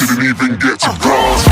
didn't even get to cross.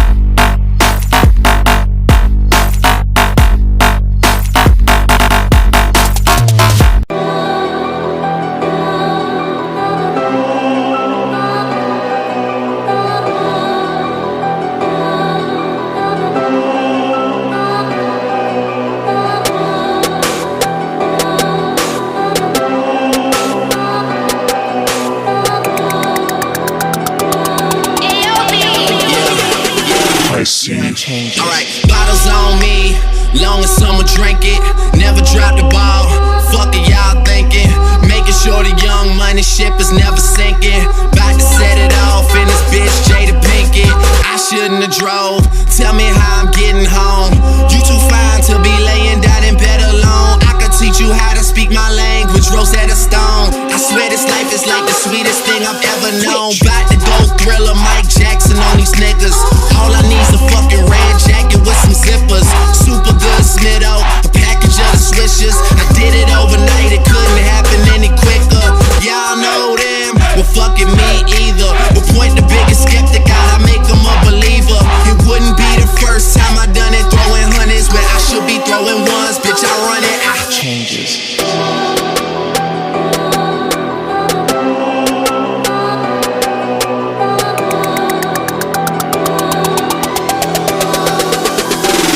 Alright, bottles on me, long as someone drink it. Never drop the ball, fuck it y'all thinking. Making sure the young money ship is never sinking. About to set it off in this bitch Jada Pinkett. I shouldn't have drove, tell me how I'm getting home. You too fine to be laying down in bed alone. I could teach you how to speak my language, Rosetta Stone. I swear this life is like the sweetest thing I've ever known. About to go Thriller, Mike Jackson on these niggas. All I need's a fucking red jacket with some zippers. Super good Smitto, a package of the swishers. I did it overnight, it couldn't happen any quicker. Y'all know them, well fucking me either. But point the biggest skeptic out, I make them a believer. It wouldn't be the first time I done it, throwing hundreds when I should be throwing ones. Bitch, I run it, changes.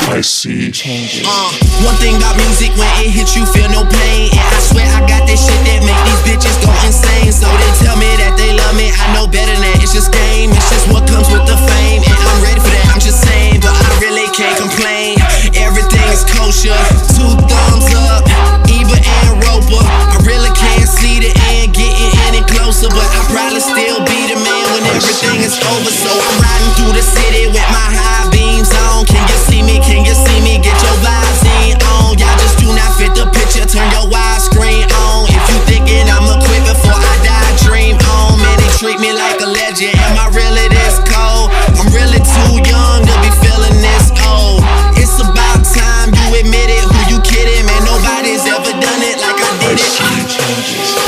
I see changes. One thing about music, when it hits you, feel no pain. And I swear I got this shit that make these bitches go insane. So they tell me that they love me, I know better than that. It's just game, it's just what comes with the fame. And I'm ready for that, I'm just saying, but I really can't complain. Everything is kosher, 2 thumbs up, Eva and Roper. I really can't see the end getting any closer, but I'll probably still be the man when everything is over. So I'm riding through the city with my high beams on. Can you see me? Can you see me? Get your vibes in on. Y'all just do not fit the picture, turn your widescreen on. If you thinking I'ma quit before I die, dream on. Man, they treat me like a legend. Am I really this cold? I'm really too young to be feeling this old. It's about time you admit it. Who you kidding? Man, nobody's ever done it like I did it.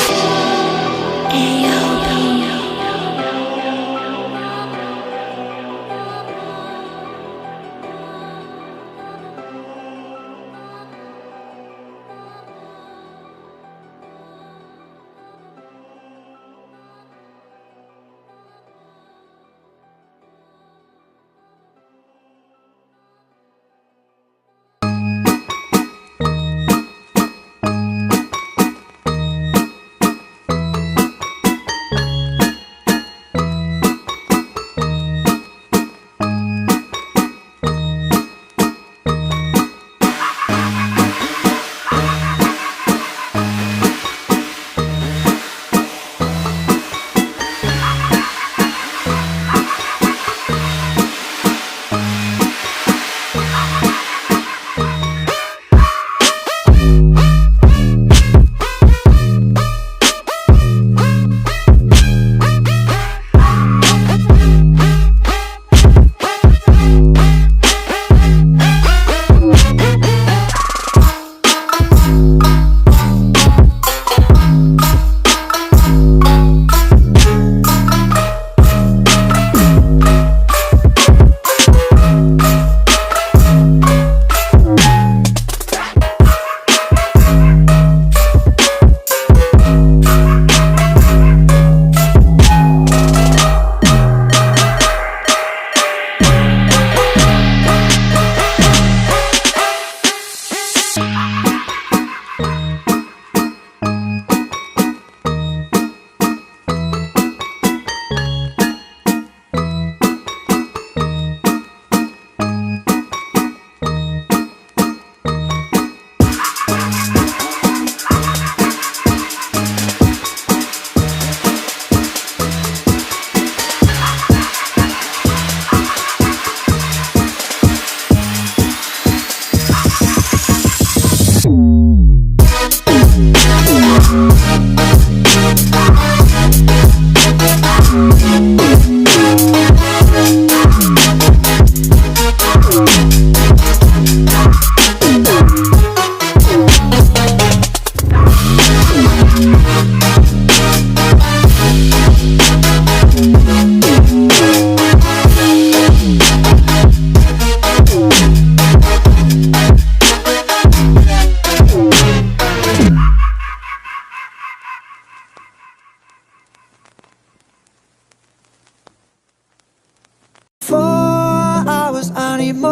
need more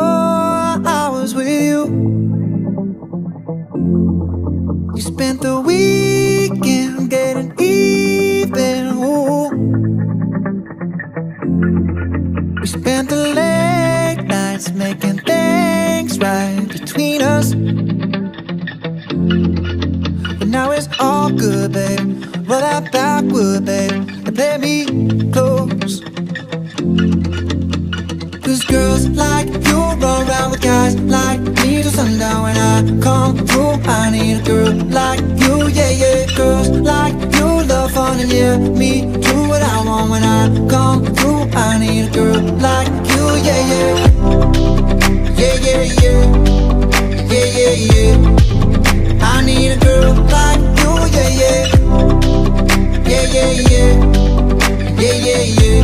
hours with you. You spent the weekend getting even. Ooh. We spent the late nights making things right between us. But now it's all good, babe. Roll that backward, babe, and play me close. Cause girls like you run around with guys like me till sundown. When I come through, I need a girl like you, yeah, yeah. Girls like you love fun and yeah, me do what I want. When I come through, I need a girl like you, yeah, yeah. Yeah, yeah, yeah. Yeah, yeah, yeah. I need a girl like you, yeah, yeah. Yeah, yeah, yeah. Yeah, yeah, yeah.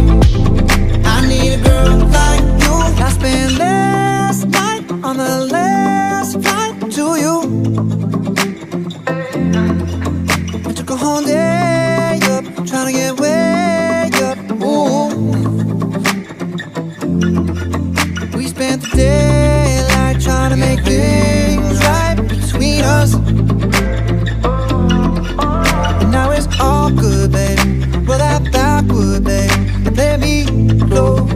I need a girl like you. I spent last night on the last flight to you. I took a whole day up, trying to get way up. Ooh. We spent the daylight trying to make things right between us. And now it's all good, baby. Roll that backward, babe, and play me close.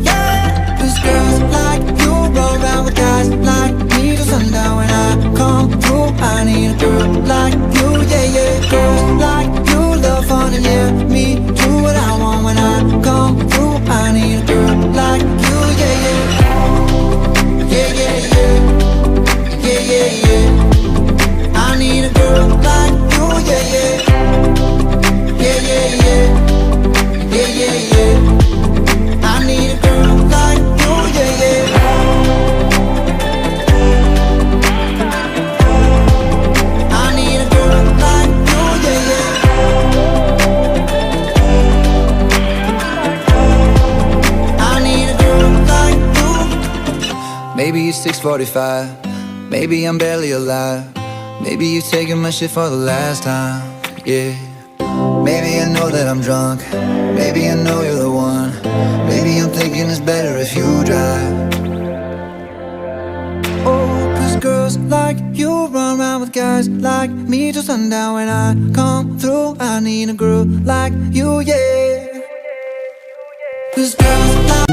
Yeah, cause girls like you roll around with guys like me till sundown. When I come through, I need a girl like you, yeah, yeah. Girls like you love fun and yeah, me do what I want. When I come through, I need a girl like you, yeah, yeah. Yeah, yeah, yeah. Yeah, yeah, yeah. I need a girl like you, yeah, yeah. Yeah, yeah, yeah. Yeah, yeah, yeah. I need a girl like you, yeah, yeah. I need a girl like you, yeah, yeah. I need a girl like you. Maybe it's 6:45. Maybe I'm barely alive. Maybe you taking my shit for the last time, yeah. Maybe I know that I'm drunk. Maybe I know you're the one. Maybe I'm thinking it's better if you drive. Oh, cause girls like you run around with guys like me till sundown. When I come through, I need a girl like you, yeah. Cause girls like